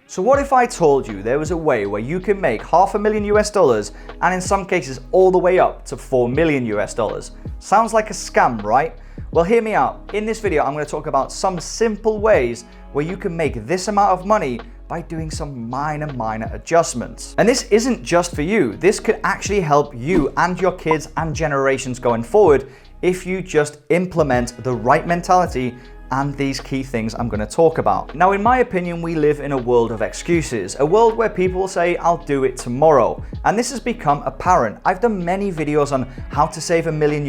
So what if I told you there was a way where you can make $500,000 and in some cases all the way up to $4 million? Sounds like a scam, right? Well, hear me out. In this video, I'm going to talk about some simple ways where you can make this amount of money by doing some minor adjustments. And this isn't just for you. This could actually help you and your kids and generations going forward if you just implement the right mentality and these key things I'm going to talk about. Now, in my opinion, we live in a world of excuses, a world where people say, I'll do it tomorrow. And this has become apparent. I've done many videos on how to save $1 million,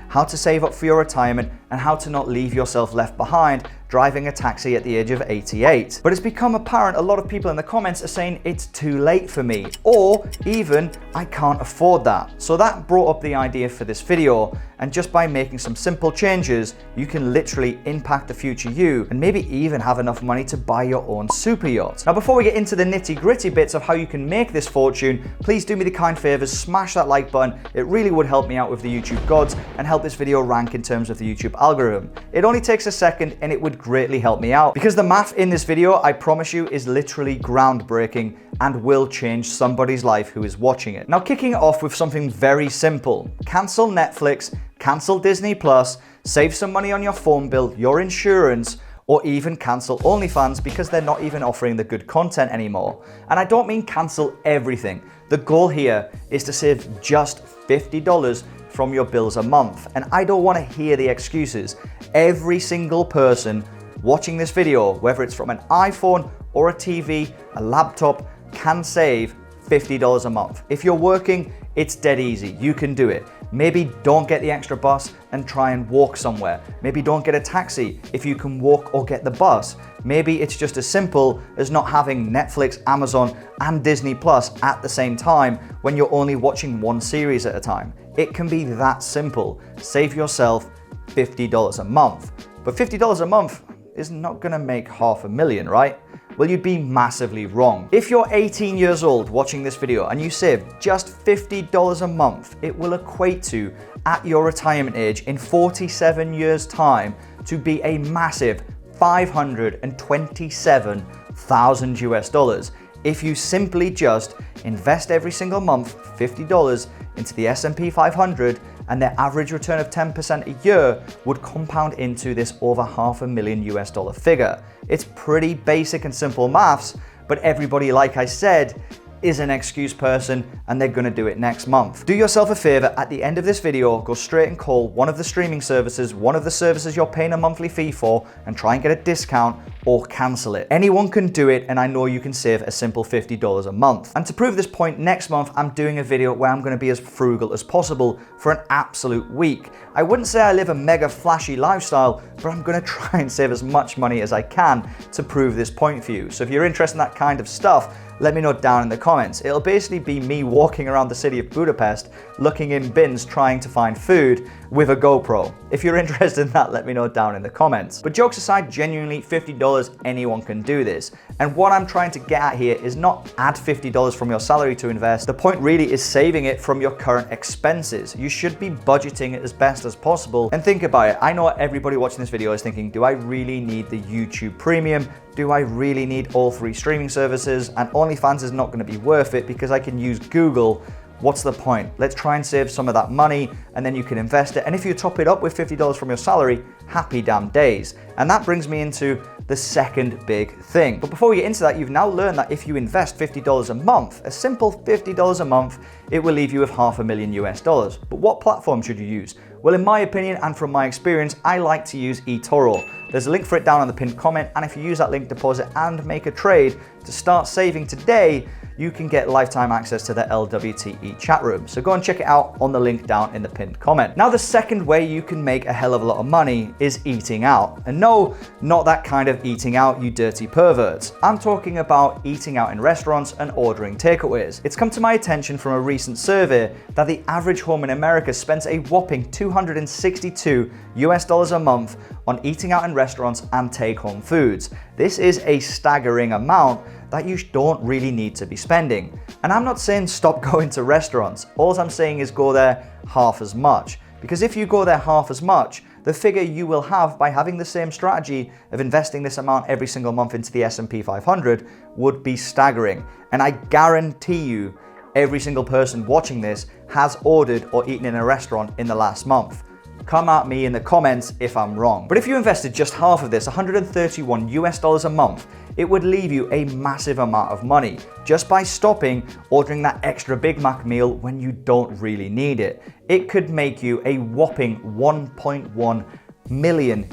how to save up for your retirement, and how to not leave yourself left behind driving a taxi at the age of 88. But it's become apparent a lot of people in the comments are saying it's too late for me, or even I can't afford that. So that brought up the idea for this video, and just by making some simple changes, you can literally impact the future you and maybe even have enough money to buy your own super yacht. Now, before we get into the nitty-gritty bits of how you can make this fortune, please do me the kind favors, smash that like button. It really would help me out with the YouTube gods and help this video rank in terms of the YouTube algorithm. It only takes a second and it would greatly help me out, because the math in this video, I promise you, is literally groundbreaking and will change somebody's life who is watching it. Now, kicking it off with something very simple. Cancel Netflix, cancel Disney Plus, save some money on your phone bill, your insurance, or even cancel OnlyFans because they're not even offering the good content anymore. And I don't mean cancel everything. The goal here is to save just $50 from your bills a month. And I don't want to hear the excuses. Every single person watching this video, whether it's from an iPhone or a TV, a laptop, can save $50 a month. If you're working, it's dead easy. You can do it. Maybe don't get the extra bus and try and walk somewhere. Maybe don't get a taxi if you can walk or get the bus. Maybe it's just as simple as not having Netflix, Amazon, and Disney Plus at the same time when you're only watching one series at a time. It can be that simple. Save yourself $50 a month. But $50 a month is not gonna make $500,000, right? Well, you'd be massively wrong. If you're 18 years old watching this video and you save just $50 a month, it will equate to, at your retirement age in 47 years time, to be a massive $527,000 if you simply just invest every single month $50 into the S&P 500, and their average return of 10% a year would compound into this over $500,000 figure. It's pretty basic and simple maths, but everybody, like I said, is an excuse person and they're gonna do it next month. Do yourself a favor, at the end of this video, go straight and call one of the streaming services, one of the services you're paying a monthly fee for, and try and get a discount or cancel it. Anyone can do it, and I know you can save a simple $50 a month. And to prove this point, next month I'm doing a video where I'm gonna be as frugal as possible for an absolute week. I wouldn't say I live a mega flashy lifestyle, but I'm gonna try and save as much money as I can to prove this point for you. So if you're interested in that kind of stuff, let me know down in the comments. It'll basically be me walking around the city of Budapest, looking in bins, trying to find food with a GoPro. If you're interested in that, let me know down in the comments. But jokes aside, genuinely, $50, anyone can do this. And what I'm trying to get at here is not add $50 from your salary to invest. The point really is saving it from your current expenses. You should be budgeting it as best as possible. And think about it. I know everybody watching this video is thinking, do I really need the YouTube Premium? Do I really need all 3 streaming services? And OnlyFans is not going to be worth it because I can use Google. What's the point? Let's try and save some of that money and then you can invest it. And if you top it up with $50 from your salary, happy damn days. And that brings me into the second big thing. But before we get into that, you've now learned that if you invest $50 a month, a simple $50 a month, it will leave you with $500,000. But what platform should you use? Well, in my opinion and from my experience, I like to use eToro. There's a link for it down in the pinned comment, and if you use that link, deposit and make a trade to start saving today, you can get lifetime access to the LWTE chat room. So go and check it out on the link down in the pinned comment. Now, the second way you can make a hell of a lot of money is eating out. And no, not that kind of eating out, you dirty perverts. I'm talking about eating out in restaurants and ordering takeaways. It's come to my attention from a recent survey that the average home in America spends a whopping $262 a month on eating out in restaurants and take-home foods. This is a staggering amount that you don't really need to be spending. And I'm not saying stop going to restaurants. All I'm saying is go there half as much. Because if you go there half as much, the figure you will have by having the same strategy of investing this amount every single month into the S&P 500 would be staggering. And I guarantee you, every single person watching this has ordered or eaten in a restaurant in the last month. Come at me in the comments if I'm wrong. But if you invested just half of this, $131 a month, it would leave you a massive amount of money just by stopping ordering that extra Big Mac meal when you don't really need it. It could make you a whopping $1.1 million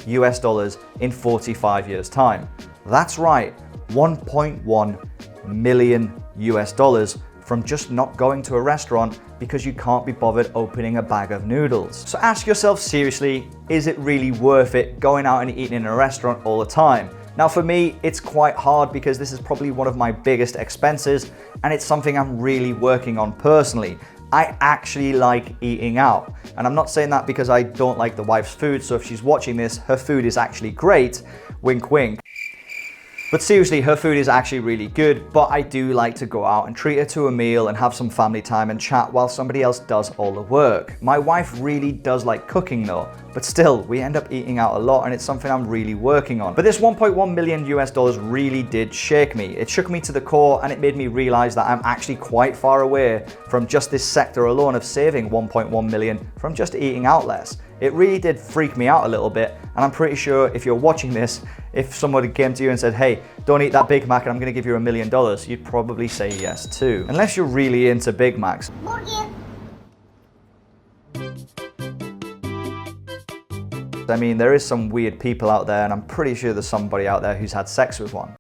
in 45 years time. That's right, $1.1 million from just not going to a restaurant because you can't be bothered opening a bag of noodles. So ask yourself seriously, is it really worth it going out and eating in a restaurant all the time? Now for me, it's quite hard because this is probably one of my biggest expenses and it's something I'm really working on personally. I actually like eating out. And I'm not saying that because I don't like the wife's food, so if she's watching this, her food is actually great, wink wink. But seriously, her food is actually really good, but I do like to go out and treat her to a meal and have some family time and chat while somebody else does all the work. My wife really does like cooking though, but still, we end up eating out a lot and it's something I'm really working on. But this $1.1 million really did shake me. It shook me to the core and it made me realize that I'm actually quite far away from just this sector alone of saving 1.1 million from just eating out less. It really did freak me out a little bit, and I'm pretty sure if you're watching this, if somebody came to you and said, hey, don't eat that Big Mac and I'm gonna give you $1 million, you'd probably say yes too. Unless you're really into Big Macs. I mean, there is some weird people out there, and I'm pretty sure there's somebody out there who's had sex with one.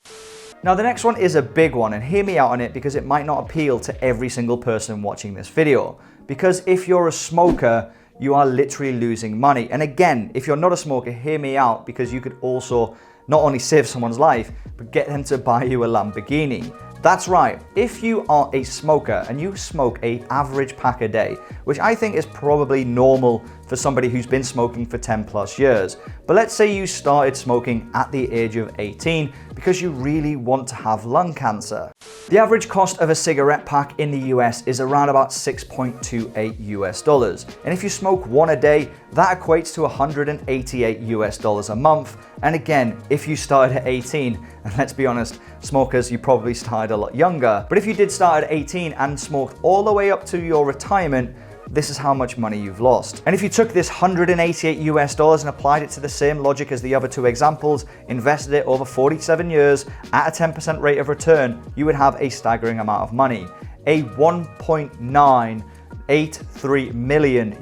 Now the next one is a big one, and hear me out on it because it might not appeal to every single person watching this video. Because if you're a smoker, you are literally losing money. And again, if you're not a smoker, hear me out because you could also not only save someone's life, but get them to buy you a Lamborghini. That's right, if you are a smoker and you smoke an average pack a day, which I think is probably normal for somebody who's been smoking for 10 plus years, but let's say you started smoking at the age of 18 because you really want to have lung cancer. The average cost of a cigarette pack in the US is around about $6.28. And if you smoke one a day, that equates to $188 a month. And again, if you started at 18, and let's be honest, smokers, you probably started a lot younger. But if you did start at 18 and smoked all the way up to your retirement, this is how much money you've lost. And if you took this $188 and applied it to the same logic as the other two examples, invested it over 47 years at a 10% rate of return, you would have a staggering amount of money. A $1.983 million,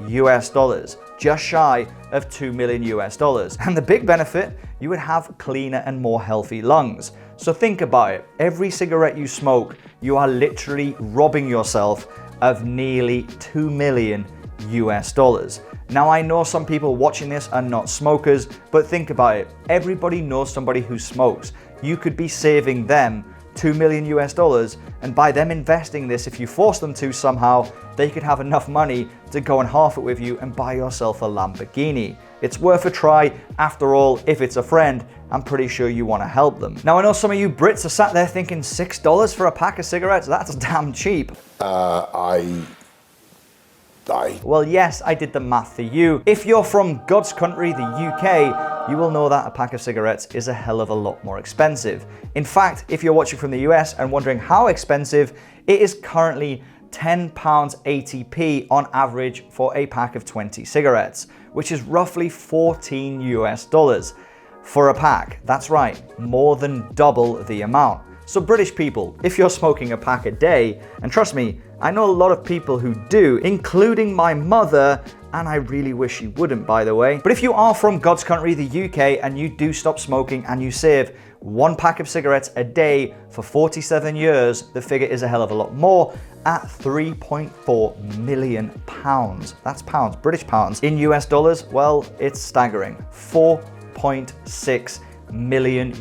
just shy of $2 million. And the big benefit, you would have cleaner and more healthy lungs. So think about it, every cigarette you smoke, you are literally robbing yourself of nearly $2 million. Now I know some people watching this are not smokers, but think about it. Everybody knows somebody who smokes. You could be saving them $2 million, and by them investing this, if you force them to somehow, they could have enough money to go and half it with you and buy yourself a Lamborghini. It's worth a try. After all, if it's a friend, I'm pretty sure you want to help them. Now I know some of you Brits are sat there thinking $6 for a pack of cigarettes, that's damn cheap. Well, yes, I did the math for you. If you're from God's country, the UK, you will know that a pack of cigarettes is a hell of a lot more expensive. In fact, if you're watching from the US and wondering how expensive, it is currently £10.80p on average for a pack of 20 cigarettes, which is roughly $14 for a pack. That's right, more than double the amount. So British people, if you're smoking a pack a day, and trust me, I know a lot of people who do, including my mother, and I really wish she wouldn't, by the way. But if you are from God's country, the UK, and you do stop smoking and you save one pack of cigarettes a day for 47 years, the figure is a hell of a lot more at £3.4 million. That's pounds, British pounds. In US dollars, well, it's staggering. $4.6 million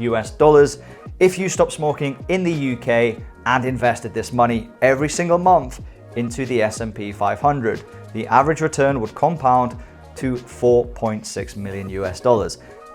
if you stop smoking in the UK and invested this money every single month into the S&P 500. The average return would compound to $4.6 million.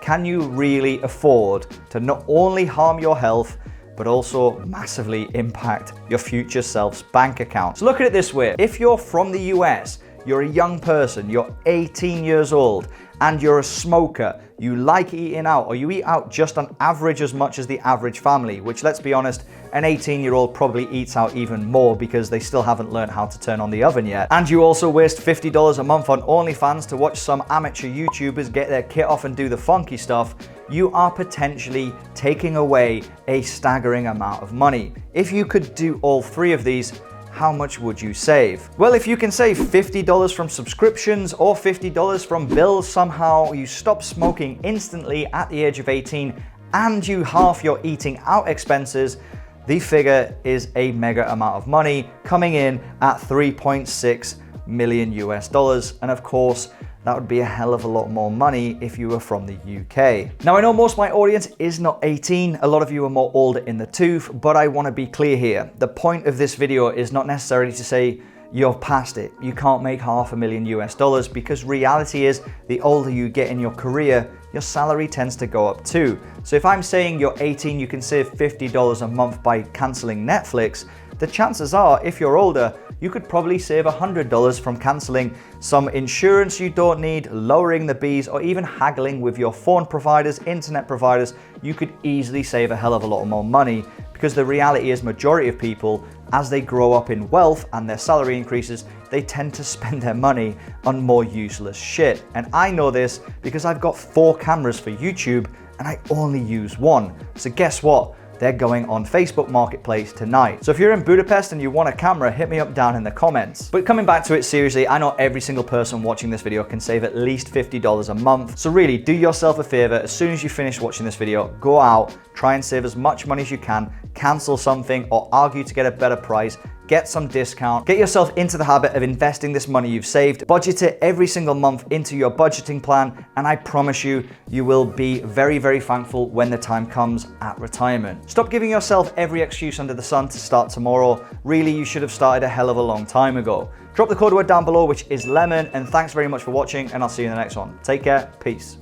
Can you really afford to not only harm your health, but also massively impact your future self's bank account? So look at it this way. If you're from the US, you're a young person, you're 18 years old, and you're a smoker, you like eating out, or you eat out just on average as much as the average family, which, let's be honest, an 18-year-old probably eats out even more because they still haven't learned how to turn on the oven yet. And you also waste $50 a month on OnlyFans to watch some amateur YouTubers get their kit off and do the funky stuff, you are potentially taking away a staggering amount of money. If you could do all three of these, how much would you save? Well, if you can save $50 from subscriptions or $50 from bills, somehow you stop smoking instantly at the age of 18 and you halve your eating out expenses, the figure is a mega amount of money coming in at 3.6 million US dollars. And of course, that would be a hell of a lot more money if you were from the UK. Now, I know most of my audience is not 18. A lot of you are more older in the tooth, but I want to be clear here. The point of this video is not necessarily to say you're past it. You can't make $500,000 US dollars, because reality is the older you get in your career, your salary tends to go up too. So if I'm saying you're 18, you can save $50 a month by canceling Netflix, the chances are, if you're older, you could probably save $100 from canceling some insurance you don't need, lowering the Bs, or even haggling with your phone providers, internet providers. You could easily save a hell of a lot more money, because the reality is majority of people, as they grow up in wealth and their salary increases, they tend to spend their money on more useless shit. And I know this because I've got 4 cameras for YouTube and I only use one. So guess what? They're going on Facebook Marketplace tonight. So if you're in Budapest and you want a camera, hit me up down in the comments. But coming back to it seriously, I know every single person watching this video can save at least $50 a month. So really, do yourself a favor. As soon as you finish watching this video, go out, try and save as much money as you can, cancel something or argue to get a better price, get some discount, get yourself into the habit of investing this money you've saved, budget it every single month into your budgeting plan, and I promise you, you will be very, very thankful when the time comes at retirement. Stop giving yourself every excuse under the sun to start tomorrow. Really, you should have started a hell of a long time ago. Drop the code word down below, which is lemon, and thanks very much for watching, and I'll see you in the next one. Take care, peace.